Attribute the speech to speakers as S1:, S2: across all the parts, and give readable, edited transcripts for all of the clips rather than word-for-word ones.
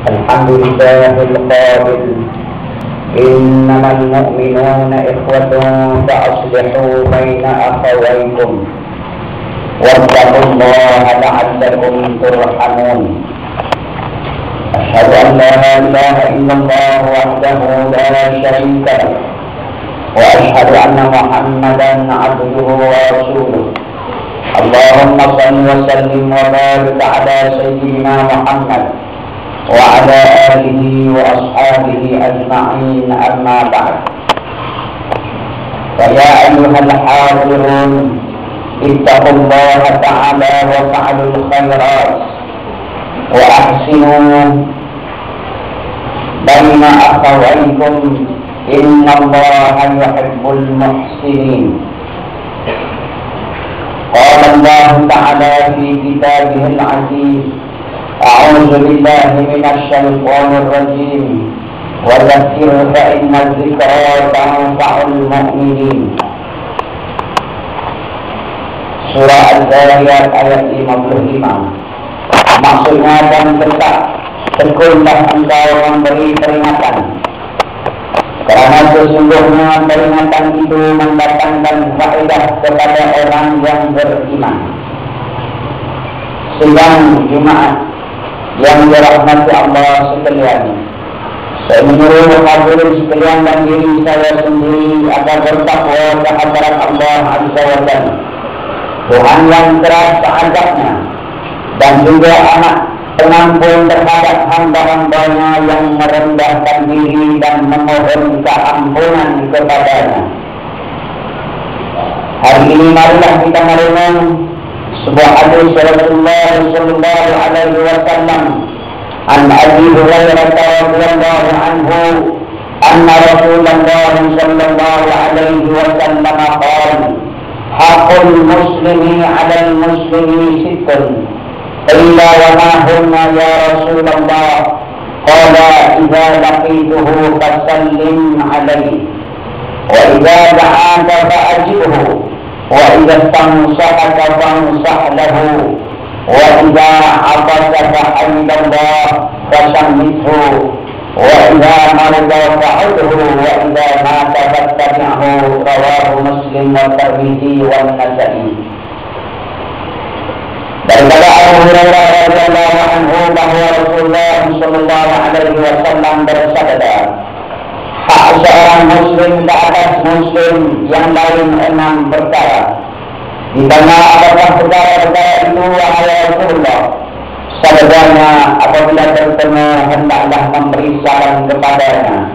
S1: الحمد لله القائل إنما المؤمنون إخوة فأصلحوا بين أخويكم واتقوا الله لعلكم ترحمون. أشهد أن لا إله إلا الله وحده لا شريك له وأشهد أن محمدا عبده ورسوله. اللهم صل وسلم وبارك على سيدنا محمد وعلى آله وأصحابه أجمعين. أما بعد، فيا أيها الحاضرون اتقوا الله تعالى وفعلوا الخيرات وأحسنوا بين أخويكم إن الله يحب المحسنين. قال الله تعالى في كتابه العزيز: أعوذ بالله من الشيطان الرجيم وذكر فإن الذكرى تنفع المؤمنين. Surah Al-Zariyat ayat 55. Maksudnya, dan tetap tekunlah engkau memberi peringatan, karena sesungguhnya peringatan itu mendatangkan faedah kepada orang yang beriman. Sidang Jumaat yang dirahmati Allah sekalian, saya menyuruh hadirin sekalian dan diri saya sendiri agar bertakwa kehadirat Allah Azza wa Jalla, Tuhan yang keras azabnya, dan juga amat pengampun terhadap hamba-hambanya yang merendahkan diri dan memohon keampunan kepadanya. Hari ini marilah kita merenung sebuah hadis Rasulullah sallallahu alaihi wasallam an Abi Hurairah radhiyallahu anhu anna Rasulullah sallallahu alaihi wasallam qala: haqqul muslimi 'alal muslimi sittun illa wa ma hunna ya Rasulullah. Qala: idza laqituhu fasallim 'alaihi wa idza da'aka fa'ajibhu wa idza tansahaka fansah lahu wa idza 'atasa fa'idallah fasammithu wa idza marida fa'udhu wa idza mata fattabi'hu. Rawahu Muslim wa Tirmidzi wa Nasa'i. Daripada Abu Hurairah radhiyallahu anhu bahwa Rasulullah sallallahu alaihi wasallam bersabda, hak seorang muslim ke atas muslim yang lain 6 perkara. Ditanya apakah perkara-perkara itu, wahai Rasulullah? Sabdanya, apabila bertemu hendaklah memberi salam kepadanya.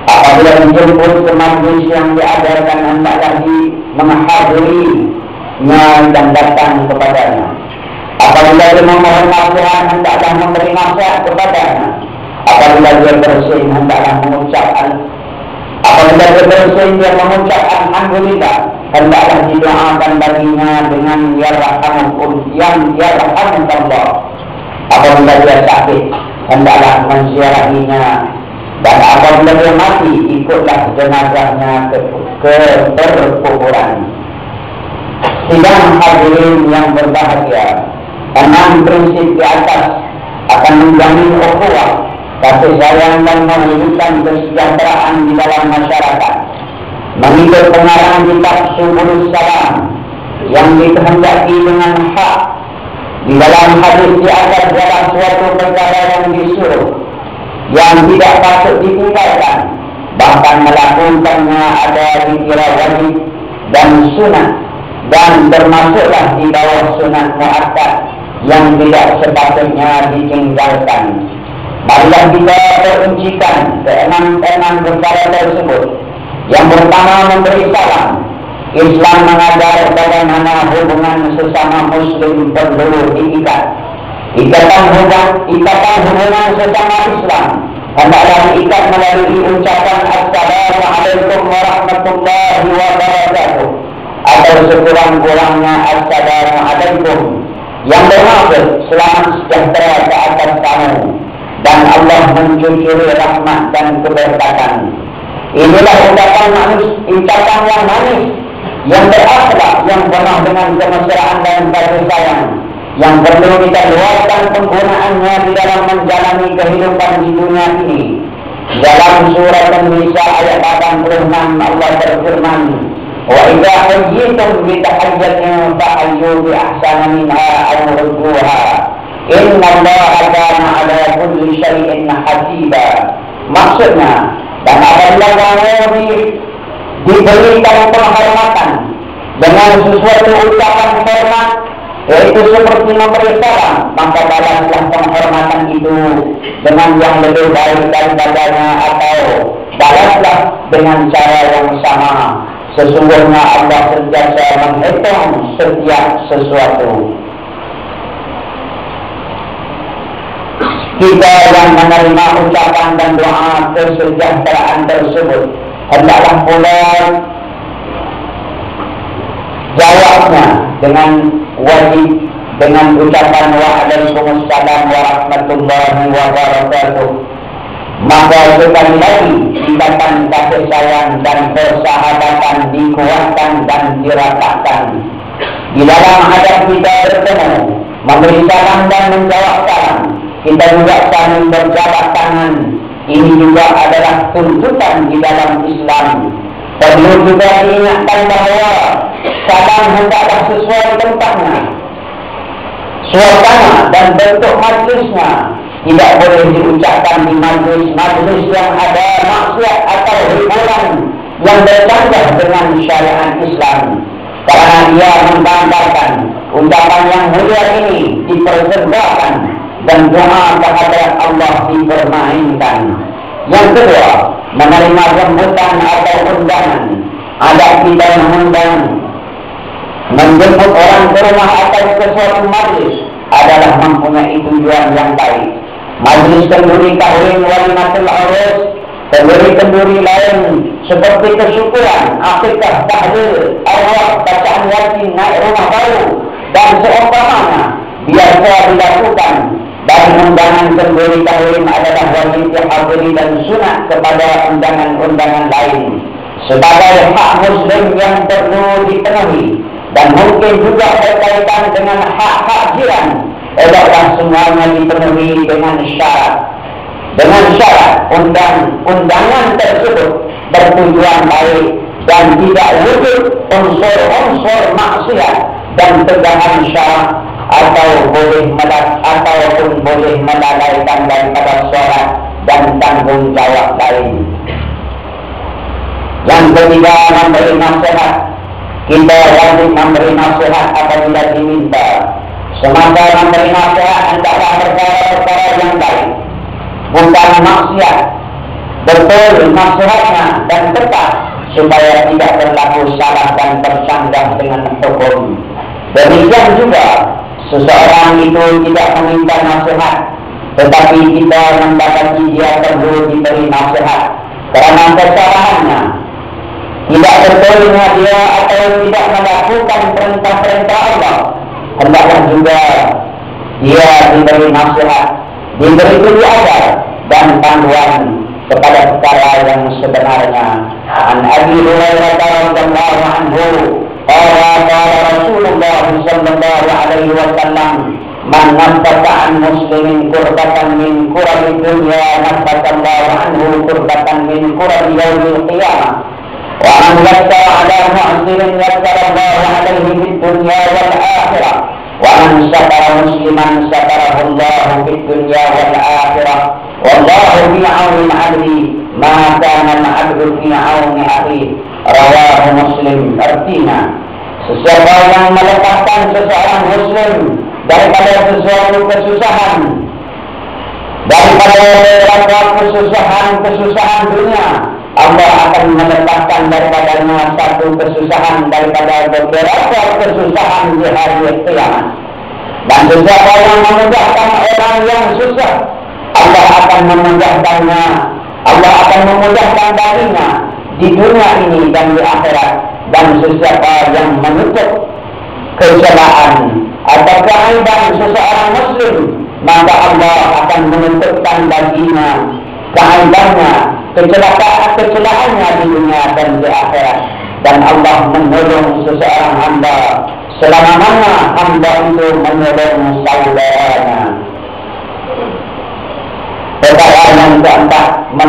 S1: Apabila dijemput ke majlis yang diajarkan hendaklah menghadirinya dan datang kepadanya. Apabila dia memohon nasihat hendaklah memberi nasihat kepadanya. Apabila dia bersin hendaklah mengucapkan. Apabila dia bersin dia mengucap alhamdulillah, hendaklah didoakan baginya dengan yarhamukallah. Apabila dia sakit hendaklah menziarahinya, dan apabila dia mati ikutlah jenazahnya ke perkuburan. Sidang hadirin yang berbahagia, 6 prinsip di atas akan menjamin ukhuwah, kasih sayang dan menghidupkan kesejahteraan di dalam masyarakat. Mengikut pengarang kitab Subulus Salam yang dikehendaki dengan hak, di dalam hadis di atas adalah suatu perkara yang disuruh, yang tidak patut ditinggalkan, bahkan melakukannya ada dikira wajib dan sunat, dan termasuklah di bawah sunat muakkad yang tidak sepatutnya ditinggalkan. Marilah kita perincikan ke-6 perkara tersebut. Yang pertama, memberi salam. Islam mengajar bagaimana hubungan sesama muslim perlu diikat. Ikatan hubungan sesama Islam hendaklah diikat melalui ucapan Assalamualaikum warahmatullahi wabarakatuh, atau sekurang-kurangnya Assalamualaikum, yang bermaksud selamat sejahtera ke atas kamu dan Allah mencucuri rahmat dan keberkatan. Inilah ucapan yang manis, yang berakhlak, yang penuh dengan kemesraan dan kasih sayang, yang perlu kita luaskan penggunaannya di dalam menjalani kehidupan dunia ini. Dalam surat An-Nisa ayat 86 Allah berfirman, "Wa idza hayyitum bi tahiyyatin fahayyu bi ahsana minha aw rudduha. Inna Allaha kana 'ala kulli syai'in hasiba." Maksudnya, dan apabila kamu diberikan penghormatan dengan sesuatu ucapan hormat, yaitu seperti memberi salam, maka balaslah penghormatan itu dengan yang lebih baik daripadanya, atau balaslah dengan cara yang sama. Sesungguhnya Allah sentiasa menghitung setiap sesuatu. Kita yang menerima ucapan dan doa kesejahteraan tersebut hendaklah pula jawabnya dengan wajib dengan ucapan waalaikumsalam warahmatullahi wabarakatuh. Maka sekali lagi ikatan kasih sayang dan persahabatan dikuatkan dan diratakan. Di dalam hadap kita bertemu, memberi salam dan menjawab salam, kita juga saling berjabat tangan. Ini juga adalah tuntutan di dalam Islam. Perlu juga diingatkan bahawa salam hendaklah sesuai tempatnya, suasana dan bentuk majlisnya. Tidak boleh diucapkan di majlis yang ada maksiat atau hiburan yang bercanggah dengan syariat Islam, karena ia membanggakan ucapan yang mulia ini diperserbakan dan doa kehadrat Allah dipermainkan. Yang kedua, menerima sambutan atau undangan. Adab kita mengundang, menjemput orang ke rumah atau ke suatu majlis adalah mempunyai tujuan yang baik. Majlis kenduri kahwin, walimatul urus, kenduri lain seperti kesyukuran, akikah, tahlil, arwah, bacaan yasin, naik rumah baru dan seumpamanya biasa dilakukan. Dan undangan kenduri kahwin adalah wajib dihadiri dan sunat kepada undangan-undangan lain sebagai hak muslim yang perlu dipenuhi, dan mungkin juga berkaitan dengan hak-hak jiran. Hendaklah semuanya dipenuhi dengan syarat. Dengan syarat undangan tersebut bertujuan baik dan tidak wujud unsur-unsur maksiat dan tegangan syarat, ataupun boleh melalaikan daripada syarat dan tanggung jawab lain. Yang ketiga, memberi nasihat. Kita wajib memberi nasihat apabila diminta. Semasa memberi nasihat hendaklah perkara-perkara yang baik, bukan maksiat. Betul nasihatnya dan tepat, supaya tidak berlaku salah dan tersanggah dengan hukum. Demikian juga seseorang itu tidak meminta nasihat, tetapi kita mendapati dia perlu diberi nasihat karena kesalahannya, tidak betulnya dia atau tidak melakukan perintah-perintah Allah. Hendaklah juga dia diberi nasihat, diberi petunjuk dan panduan kepada perkara yang sebenarnya. An Abi Hurairah radhiyallahu anhu qala Rasulullah sallallahu alaihi wasallam, man naffasa an muslimin kurbatan min kurabi dunya naffasallahu anhu kurbatan min kurabi yaumil qiyamah. Wa man yassara ala mu'sirin yassarallahu alaihi fid dunya wal akhirah. Wa man satara musliman satarahu Allah fid dunya wal akhirah. Wallahu fi 'auni al-'abdi ma kana al-'abdu fi 'auni akhihi. Rawahu Muslim. Artinya, sesiapa yang melepaskan seseorang muslim daripada sesuatu kesusahan, daripada beberapa kesusahan dunia, Allah akan melepaskan daripadanya satu kesusahan daripada beberapa kesusahan di hari kiamat. Dan sesiapa yang memudahkan orang yang susah, Allah akan memudahkannya, Allah akan memudahkan baginya di dunia ini dan di akhirat. Dan sesiapa yang menutup kecelaan atau keaiban seseorang muslim, maka Allah akan menutupkan baginya keaibannya, kecelaannya di dunia dan di akhirat. Dan Allah menolong seseorang hamba selama mana hamba itu menolong saudaranya. Perkara yang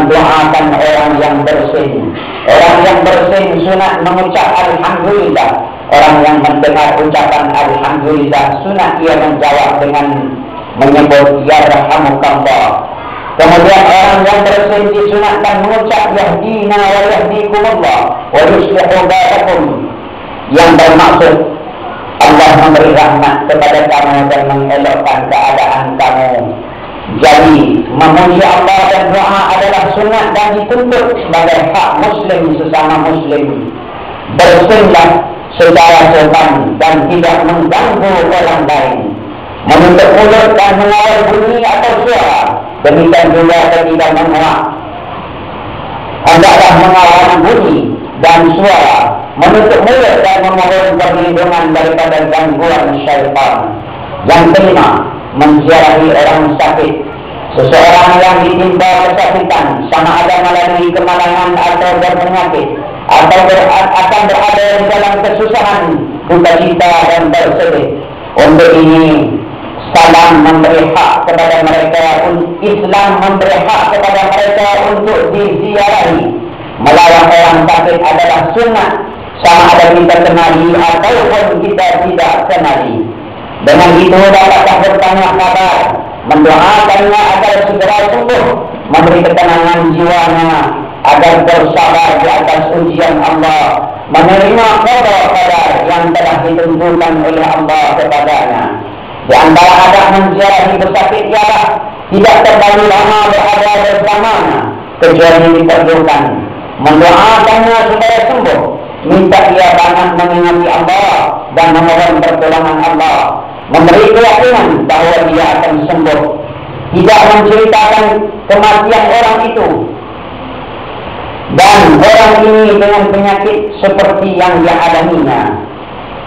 S1: mendoakan orang yang bersin. Orang yang bersin sunat mengucap alhamdulillah. Orang yang mendengar ucapan alhamdulillah sunat ia menjawab dengan menyebut yarhamukallah. Kemudian orang yang bersin disunatkan mengucap yahdina wa yahdikumullah wa yuslihu balakum, yang bermaksud Allah memberi rahmat kepada kamu dan mengelokkan keadaan kamu. Jadi memuji Allah dan doa adalah sunat dan dituntut sebagai hak muslim sesama muslim. Bersinlah secara sopan dan tidak mengganggu orang lain, menutup mulut dan mengawal bunyi atau suara. Demikian juga ketika menguap, hendaklah mengawal bunyi dan suara, menutup mulut dan memohon perlindungan daripada gangguan syaitan. Yang kelima, menziarahi orang sakit. Seseorang yang ditimpa kesakitan, sama ada melalui kemalangan atau berpenyakit, atau akan berada di dalam kesusahan, duka cita dan bersedih. Untuk ini salam memberi hak kepada mereka, Islam memberi hak kepada mereka untuk diziarahi. Melawat orang sakit adalah sunnah, sama ada kita kenali ataupun kita tidak kenali. Dengan itu dapat bertanya kabar, mendoakannya agar segera sembuh, memberi ketenangan jiwanya agar bersabar di atas ujian Allah, menerima qada qadar yang telah ditentukan oleh Allah kepadanya. Di antara adab menziarahi pesakit ialah tidak terlalu lama berada bersamanya kecuali diperlukan, mendoakannya supaya sembuh, minta ia banyak mengingati Allah dan memohon pertolongan Allah, memberi keyakinan bahawa dia akan sembuh, tidak menceritakan kematian orang itu dan orang ini dengan penyakit seperti yang dia alaminya,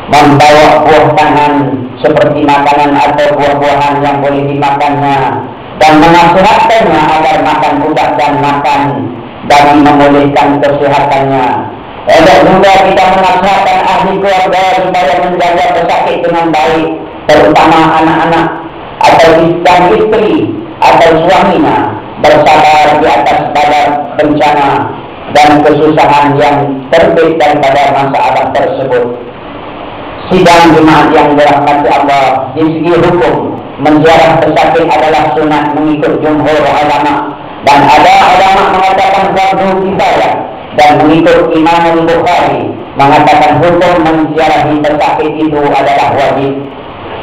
S1: membawa buah tangan seperti makanan atau buah-buahan yang boleh dimakannya, dan menasihatkannya agar makan budak dan makan dan memulihkan kesehatannya. Ada juga kita menasihatkan ahli keluarga supaya menjaga pesakit dengan baik, terutama anak-anak atau istri atau suaminya, bersabar di atas badai bencana dan kesusahan yang terbit daripada masalah tersebut. Sidang jemaat yang dirahmati Allah, di segi hukum menziarah pesakit adalah sunat mengikut jumhur ulama, dan ada ulama mengatakan fardu kifayah, dan mengikut Imam Bukhari mengatakan hukum menziarahi pesakit itu adalah wajib.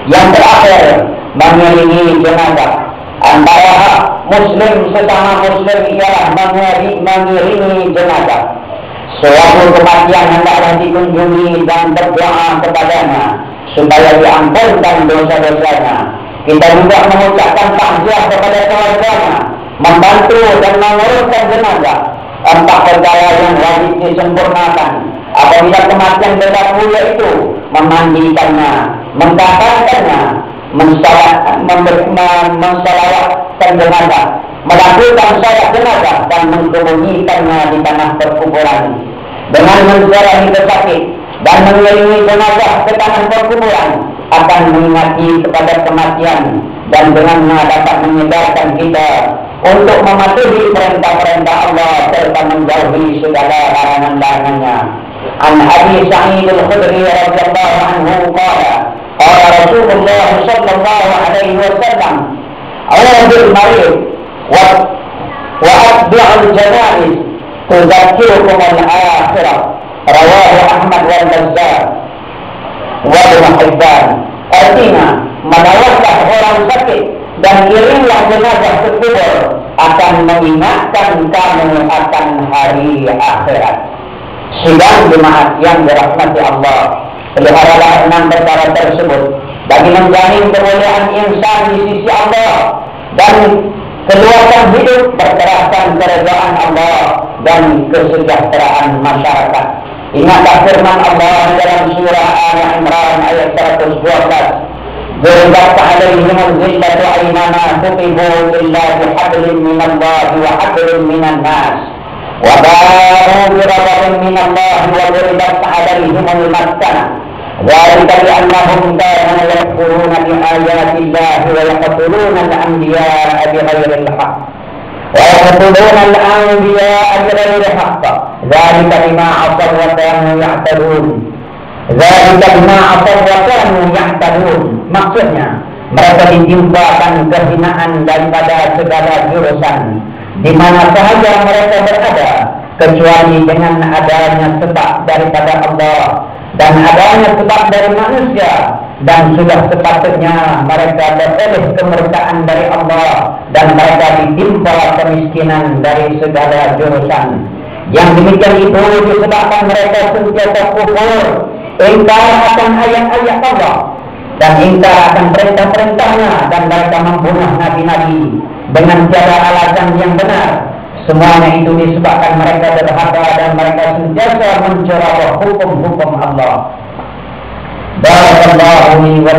S1: Yang terakhir, mengiringi jenazah. Antara hak muslim sesama muslim ialah mengiringi jenazah. Suatu kematian hendaklah dikunjungi dan berdoa kepadanya supaya diampunkan dosa-dosanya. Kita juga mengucapkan takziah kepada keluarganya, membantu dan menguruskan jenazah. Empat perkara yang wajib disempurnakan apabila kematian berlaku, yaitu memandikannya, mengkafankannya, mensalawatkan jenazah, melakukan salat jenazah dan mengebumikannya di tanah perkuburan. Dengan menziarahi pesakit dan mengiringi jenazah ke tanah perkuburan akan mengingati kepada kematian, dan dengannya dapat menyedarkan kita untuk mematuhi perintah-perintah Allah serta menjauhi segala larangan-larangannya. An Abi Sa'id al-Khudri radhiyallahu anhu qala qala Rasulullah sallallahu alaihi wasallam awdul marid wa atbi'ul janaiz tudzakirukum al-akhirah, rawahu Ahmad wal Bazzar wa Ibnu Hibban. Artinya, merawatlah orang sakit dan iringlah jenazah ke kubur akan mengingatkan kamu akan hari akhirat. Sidang jemaat yang dirahmati Allah, peliharalah 6 perkara tersebut bagi menjamin kemuliaan insan di sisi Allah dan keluasan hidup berkerahkan keredaan Allah dan kesejahteraan masyarakat. Ingatlah firman Allah dalam surah Al-Imran ayat 112, ضربت عليهم الذلة أينما ثقفوا إلا بحبل من الله وحبل من الناس وباءوا بغضب من الله وضربت عليهم المسكنة ذلك بأنهم كانوا يكفرون بآيات الله ويقتلون الأنبياء بغير الحق ويقتلون الأنبياء بغير حق ذلك بما عصوا وكانوا يعتدون. Zalika bima asaw wa kanu ya'tadun. Maksudnya mereka ditimpakan kehinaan daripada segala jurusan di mana sahaja mereka berada, kecuali dengan adanya sebab daripada Allah dan adanya sebab dari manusia, dan sudah sepatutnya mereka beroleh kemerdekaan dari Allah dan mereka ditimpa kemiskinan dari segala jurusan. Yang demikian itu disebabkan mereka sentiasa kufur, ingkar akan ayat-ayat Allah dan ingkar akan perintah-perintahnya, dan mereka membunuh nabi-nabi dengan tiada alasan yang benar. Semuanya itu disebabkan mereka durhaka dan mereka sentiasa menceroboh hukum-hukum Allah. Barakallahu li wa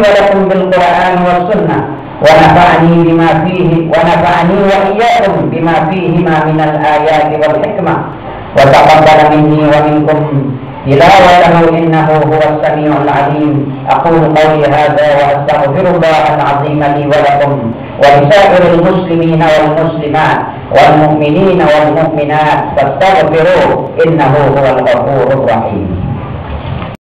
S1: lakum bil Qur'an was sunnah wa nafa'ani bima fihi wa nafa'ani wa iyyakum bima fihi ma min al ayati wal hikmah wa taqabbala minni wa minkum tilawatahu innahu huwas samiul alim. Aqulu qawli hadha wa astaghfirullah al-azim li wa lakum wa lisa'iril muslimina wal muslimat wal mu'minina wal mu'minat fastaghfiruhu innahu huwal ghafurur rahim.